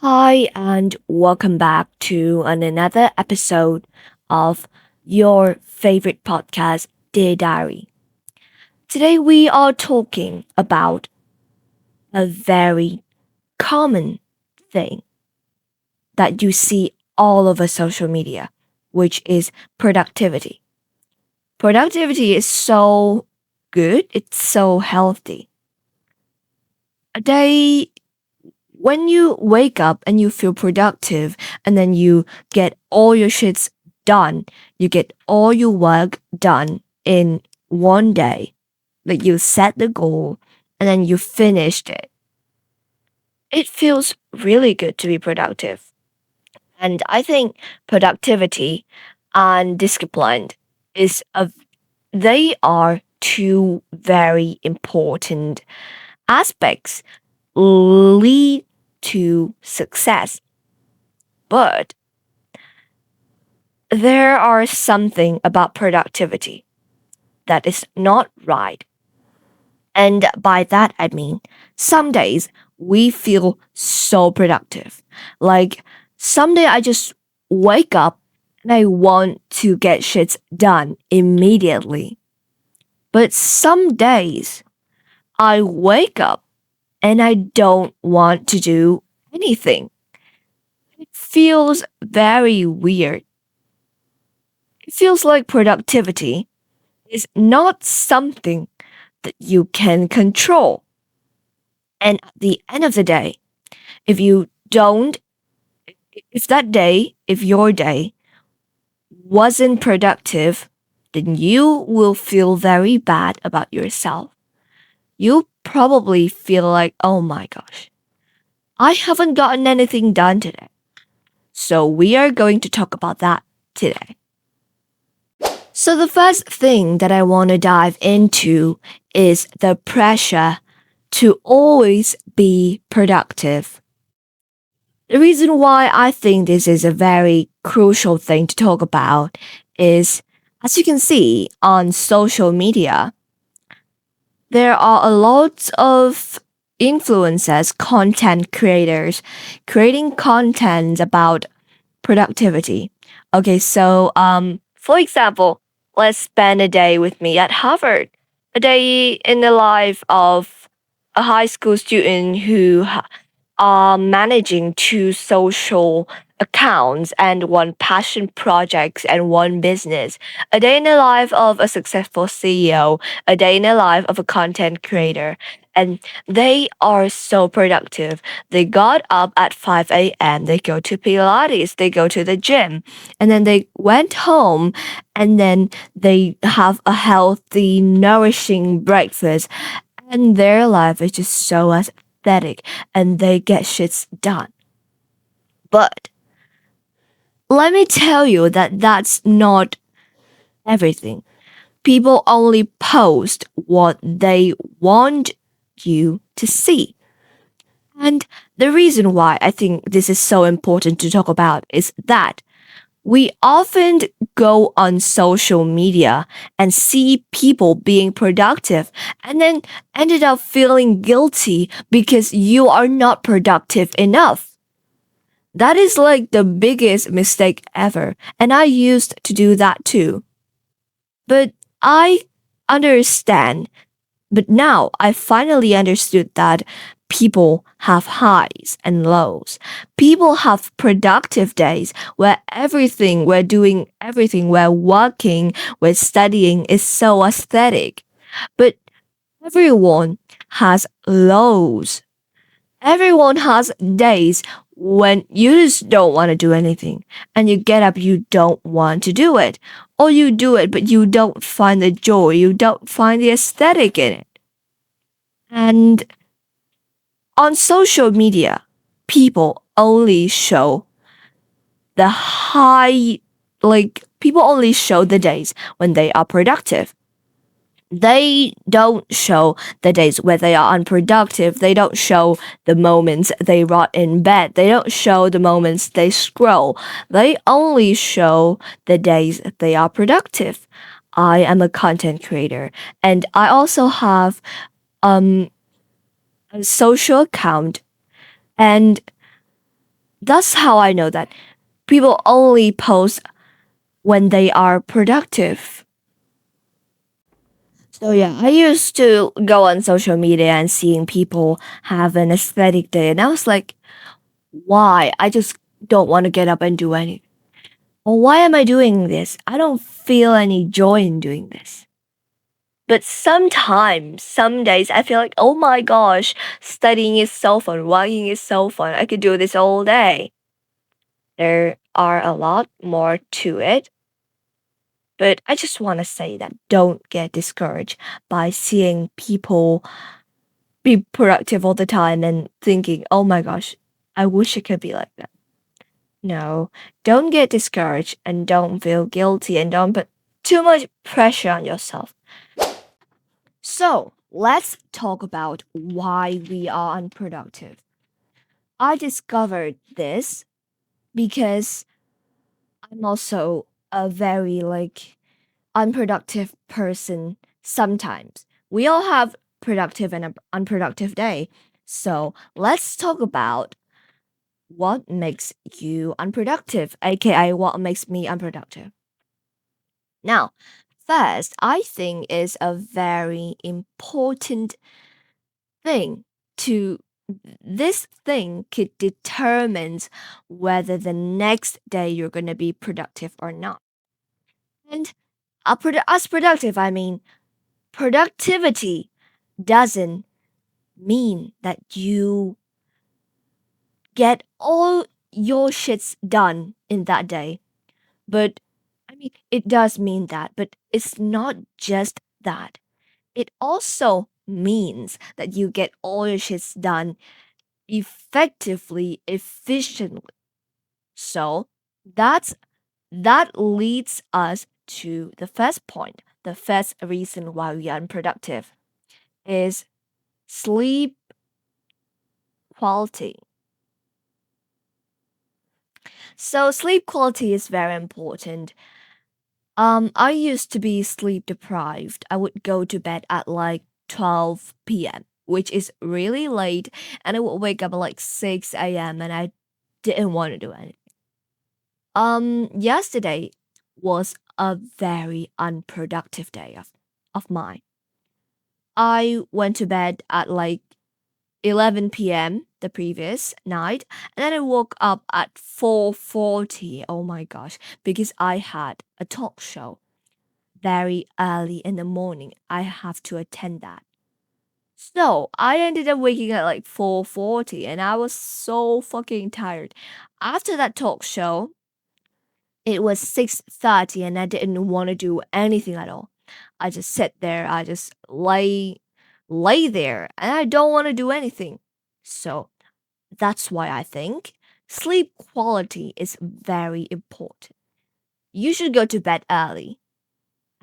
Hi, and welcome back to another episode of your favorite podcast, Dear Diary. Today, we are talking about a very common thing that you see all over social media, which is productivity. Productivity is so good, it's so healthy. A day when you wake up and you feel productive and then you get all your shits done, you get all your work done in one day, like you set the goal and then you finished it. It feels really good to be productive. And I think productivity and discipline is a they are two very important aspects lead to success. But there are something about productivity that is not right. And by that I mean some days we feel so productive. Like someday I just wake up and I want to get shits done immediately. But some days I wake up and I don't want to do anything. It feels very weird. It feels like productivity is not something that you can control. And at the end of the day, if you don't, if your day wasn't productive, then you will feel very bad about yourself. You'll probably feel like, oh my gosh, I haven't gotten anything done today. So we are going to talk about that today. So the first thing that I want to dive into is the pressure to always be productive. The reason why I think this is a very crucial thing to talk about is, as you can see on social media, there are a lot of influencers, content creators, creating content about productivity. Okay, so for example, let's spend a day with me at Harvard. A day in the life of a high school student who are managing two social accounts and one passion projects and one business. A day in the life of a successful CEO, a day in the life of a content creator. And they are so productive. They got up at 5 a.m., they go to Pilates, they go to the gym, and then they went home and then they have a healthy, nourishing breakfast. And their life is just so aesthetic and they get shits done. But let me tell you that that's not everything. People only post what they want you to see. And the reason why I think this is so important to talk about is that we often go on social media and see people being productive and then ended up feeling guilty because you are not productive enough. That is like the biggest mistake ever. And I used to do that too. But I understand. But now I finally understood that people have highs and lows. People have productive days where we're doing everything, we're working, we're studying is so aesthetic. But everyone has lows. Everyone has days when you just don't want to do anything and you get up, you don't want to do it. Or you do it, but you don't find the joy, you don't find the aesthetic in it. And on social media, people only show the high, like, people only show the days when they are productive. They don't show the days where they are unproductive. They don't show the moments they rot in bed. They don't show the moments they scroll. They only show the days they are productive. I am a content creator and I also have a social account, and That's how I know that people only post when they are productive. So yeah, I used to go on social media and seeing people have an aesthetic day, and I was like, why? I just don't want to get up and do anything. Or why am I doing this? I don't feel any joy in doing this. But sometimes, some days, I feel like, oh my gosh, studying is so fun, working is so fun. I could do this all day. There are a lot more to it. But I just want to say that don't get discouraged by seeing people be productive all the time and thinking, oh my gosh, I wish I could be like that. No, don't get discouraged and don't feel guilty and don't put too much pressure on yourself. So, let's talk about why we are unproductive. I discovered this because I'm also a very unproductive person sometimes. We all have productive and unproductive day. So, let's talk about what makes you unproductive, aka what makes me unproductive. Now, first, I think is a very important thing to this thing could determine whether the next day you're going to be productive or not. And as productive, I mean productivity doesn't mean that you get all your shits done in that day. But I mean, it does mean that, but it's not just that. It also means that you get all your shits done effectively, efficiently. So that's that leads us to the first point. The first reason why we are unproductive is sleep quality. So sleep quality is very important. I used to be sleep deprived. I would go to bed at like 12 p.m., which is really late, and I would wake up at like 6 a.m. and I didn't want to do anything. Yesterday was a very unproductive day of mine. I went to bed at like 11 p.m. the previous night, and then I woke up at 4:40. Oh my gosh, because I had a talk show very early in the morning. I have to attend that. So I ended up waking up at like 4:40 and I was so fucking tired. After that talk show, it was 6:30 and I didn't want to do anything at all. I just sit there, I just lay there and I don't want to do anything. So that's why I think sleep quality is very important. You should go to bed early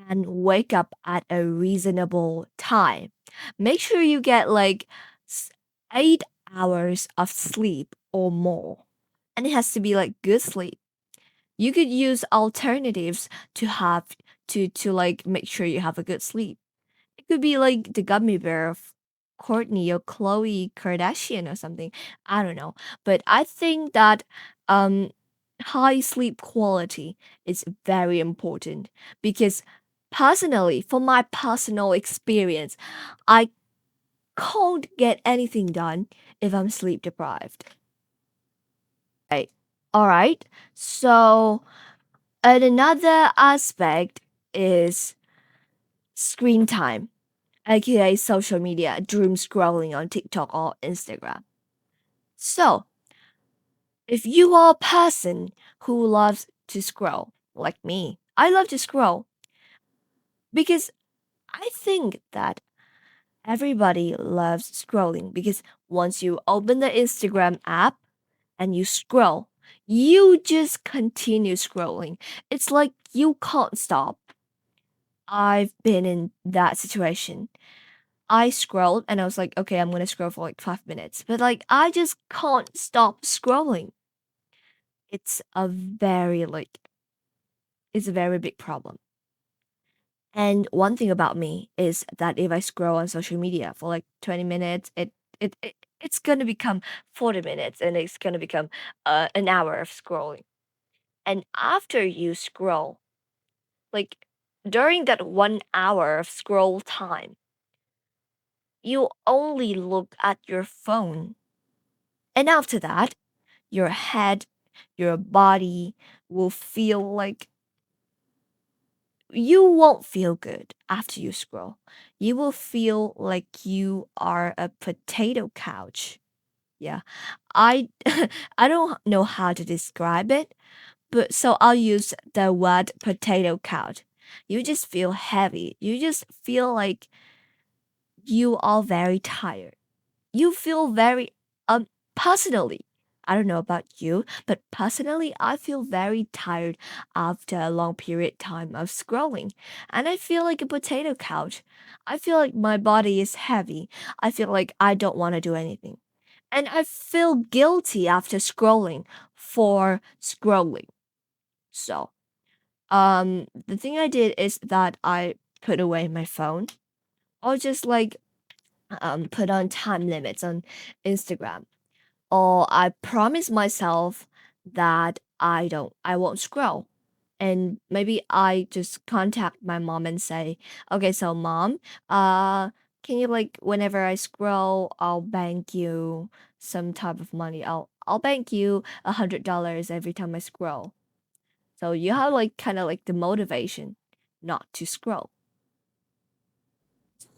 and wake up at a reasonable time. Make sure you get like 8 hours of sleep or more. And it has to be like good sleep. You could use alternatives to have to like make sure you have a good sleep. It could be like the gummy bear of Courtney or Chloe Kardashian or something. I don't know. But I think that um high sleep quality is very important because personally, from my personal experience, I can't get anything done if I'm sleep deprived. Right. All right. So, and another aspect is screen time, aka social media, doom scrolling on TikTok or Instagram. So, if you are a person who loves to scroll, like me, I love to scroll because I think that everybody loves scrolling because once you open the Instagram app and you scroll, you just continue scrolling. It's like you can't stop. I've been in that situation. I scrolled and I was like, okay, I'm gonna scroll for like 5 minutes. But like I just can't stop scrolling. It's a very it's a very big problem. And one thing about me is that if I scroll on social media for like 20 minutes, it it's going to become 40 minutes and it's going to become an hour of scrolling. And after you scroll, like during that 1 hour of scroll time, you only look at your phone. And after that, your head, your body will feel like you won't feel good after you scroll. You will feel like you are a potato couch. Yeah. I I don't know how to describe it, but so I'll use the word potato couch. You just feel heavy. You just feel like you are very tired. You feel very personally. I don't know about you, but personally I feel very tired after a long period time of scrolling. And I feel like a potato couch. I feel like my body is heavy. I feel like I don't want to do anything. And I feel guilty after scrolling for scrolling. So, the thing I did is that I put away my phone or just like put on time limits on Instagram. Or I promise myself that I won't scroll. And maybe I just contact my mom and say, okay, so mom, can you like whenever I scroll, I'll bank you some type of money. I'll bank you $100 every time I scroll. So you have like kind of like the motivation not to scroll.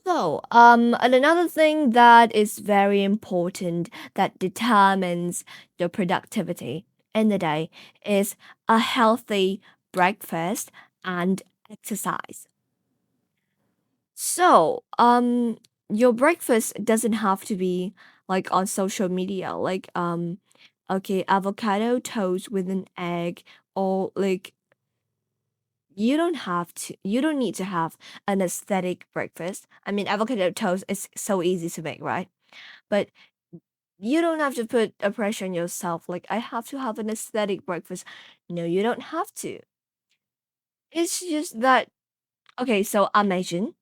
So, and another thing that is very important that determines your productivity in the day is a healthy breakfast and exercise. So, your breakfast doesn't have to be like on social media, like okay, avocado toast with an egg, or like you don't need to have an aesthetic breakfast. I mean, avocado toast is so easy to make, right? But you don't have to put a pressure on yourself like I have to have an aesthetic breakfast. No, you don't have to. It's just that okay, so imagine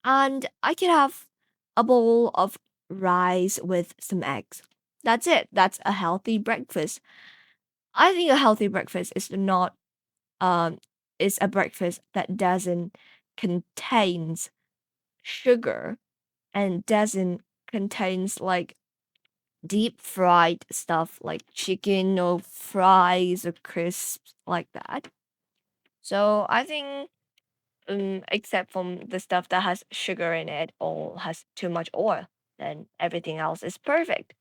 and I could have a bowl of rice with some eggs. That's it. That's a healthy breakfast. I think a healthy breakfast is not um is a breakfast that doesn't contains sugar and doesn't contains like deep fried stuff like chicken or fries or crisps like that. So I think except from the stuff that has sugar in it or has too much oil, then everything else is perfect.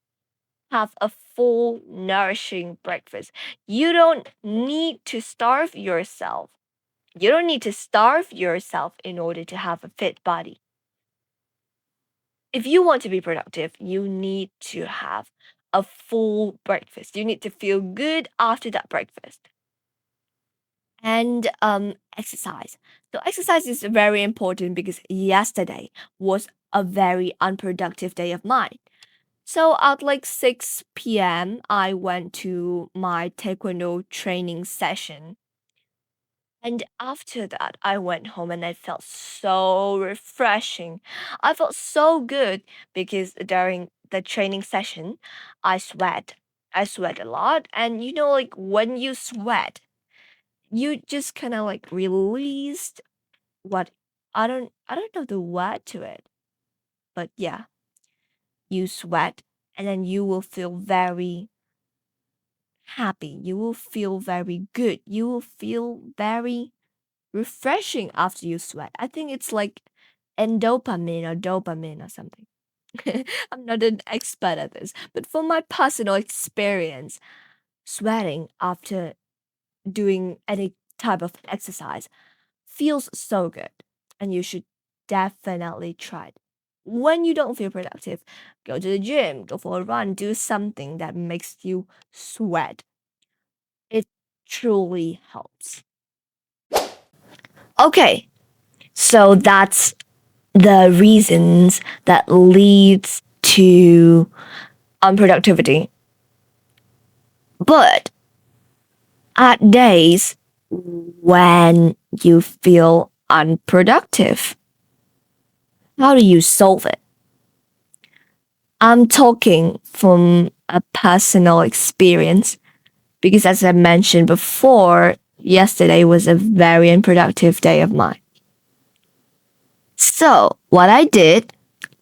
Have a full nourishing breakfast. You don't need to starve yourself. You don't need to starve yourself in order to have a fit body. If you want to be productive, you need to have a full breakfast. You need to feel good after that breakfast. And exercise. So exercise is very important because yesterday was a very unproductive day of mine. So at like 6 p.m., I went to my taekwondo training session. And after that, I went home and I felt so refreshing. I felt so good because during the training session, I sweat. I sweat a lot. And you know, like when you sweat, you just kind of like released what I don't know the word to it. But yeah, you sweat and then you will feel very happy. You will feel very good. You will feel very refreshing after you sweat. I think it's like endopamine or dopamine or something. I'm not an expert at this, but from my personal experience, sweating after doing any type of exercise feels so good, and you should definitely try it. When you don't feel productive, go to the gym, go for a run, do something that makes you sweat. It truly helps. Okay, so that's the reasons that leads to unproductivity. But at days when you feel unproductive, how do you solve it? I'm talking from a personal experience because, as I mentioned before, yesterday was a very unproductive day of mine. So, what I did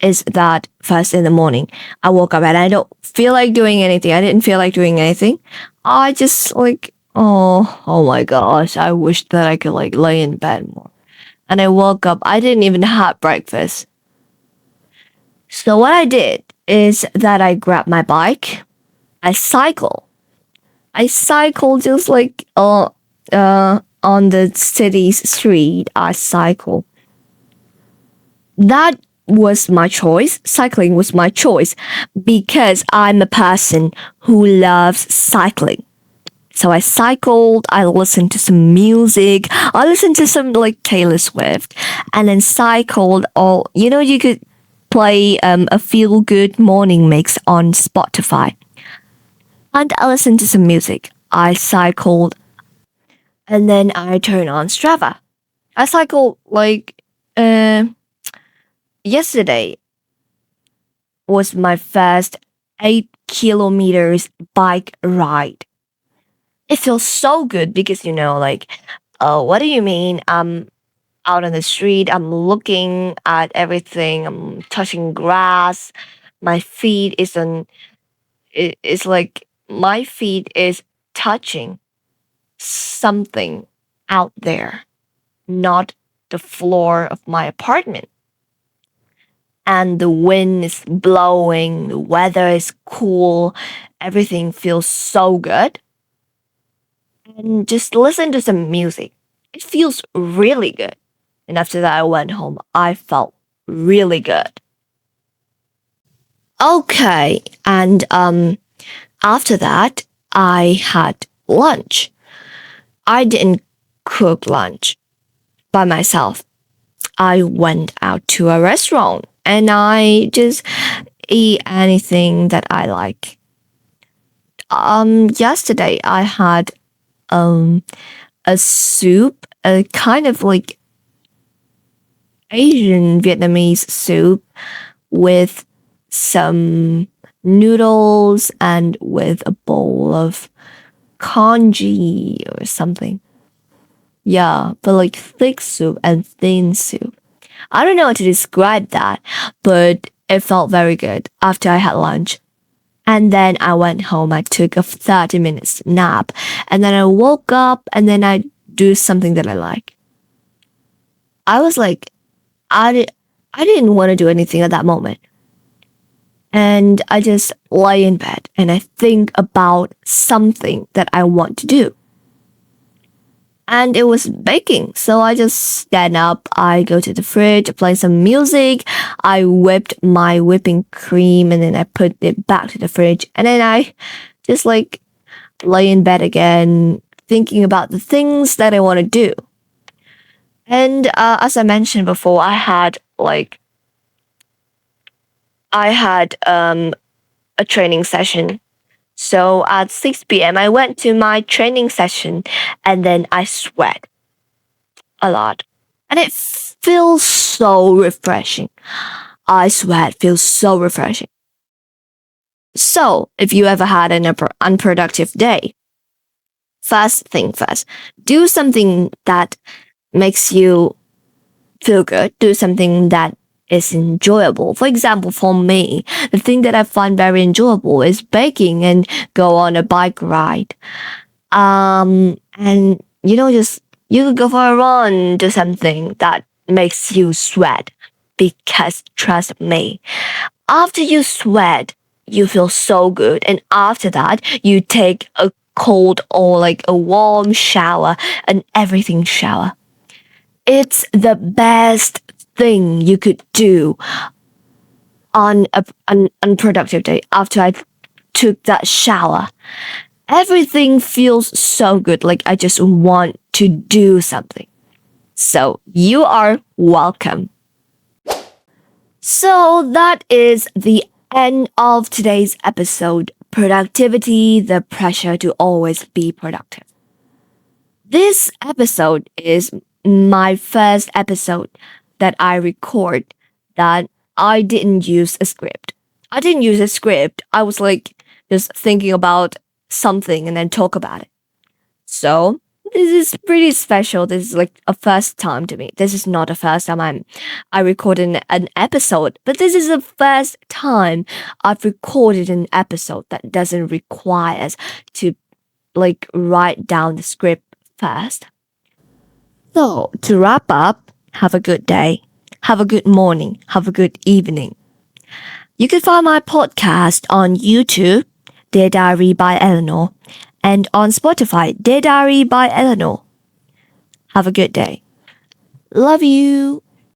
is that first in the morning, I woke up and I don't feel like doing anything. I didn't feel like doing anything. I just like, oh my gosh, I wish that I could like lay in bed more. And I woke up, I didn't even have breakfast. So what I did is that I grabbed my bike, I cycle. I cycle just like on the city's street. I cycle. That was my choice. Cycling was my choice because I'm a person who loves cycling. So I cycled, I listened to some music, I listened to some like Taylor Swift, and then cycled all, you could play a feel good morning mix on Spotify. And I listened to some music. I cycled, and then I turned on Strava. I cycled like yesterday was my first 8 kilometers bike ride. It feels so good because like, oh, what do you mean? I'm out on the street, I'm looking at everything, I'm touching grass, my feet is on it's like my feet is touching something out there, not the floor of my apartment. And the wind is blowing, the weather is cool, everything feels so good. And just listen to some music. It feels really good. And after that, I went home. I felt really good. Okay, and after that, I had lunch. I didn't cook lunch by myself. I went out to a restaurant and I just eat anything that I like. Yesterday I had a soup, a kind of like Asian Vietnamese soup with some noodles and with a bowl of congee or something. Yeah, but like thick soup and thin soup. I don't know how to describe that, but it felt very good after I had lunch. And then I went home. I took a 30 minutes nap. And then I woke up and then I do something that I like. I was like, I didn't want to do anything at that moment. And I just lay in bed and I think about something that I want to do. And it was baking. So I just stand up, I go to the fridge, play some music, I whipped my whipping cream and then I put it back to the fridge. And then I just like lay in bed again, thinking about the things that I want to do. And as I mentioned before, I had a training session. So at 6 p.m., I went to my training session and then I sweat a lot. And it feels so refreshing. I sweat feels so refreshing. So if you ever had an unproductive day, first thing first, do something that makes you feel good. Do something that is enjoyable. For example, for me, the thing that I find very enjoyable is baking and go on a bike ride. And just you could go for a run, do something that makes you sweat. Because trust me, after you sweat, you feel so good. And after that, you take a cold or like a warm shower, an everything shower. It's the best thing you could do on an unproductive day after I took that shower. Everything feels so good, like I just want to do something. So you are welcome. So that is the end of today's episode. Productivity, the pressure to always be productive. This episode is my first episode that I record that I didn't use a script. I didn't use a script. I was like just thinking about something and then talk about it. So this is pretty special. This is like a first time to me. This is not the first time I recorded an episode, but this is the first time I've recorded an episode that doesn't require us to like write down the script first. So to wrap up, have a good day. Have a good morning. Have a good evening. You can find my podcast on YouTube, Dear Diary by Eleanor, and on Spotify, Dear Diary by Eleanor. Have a good day. Love you.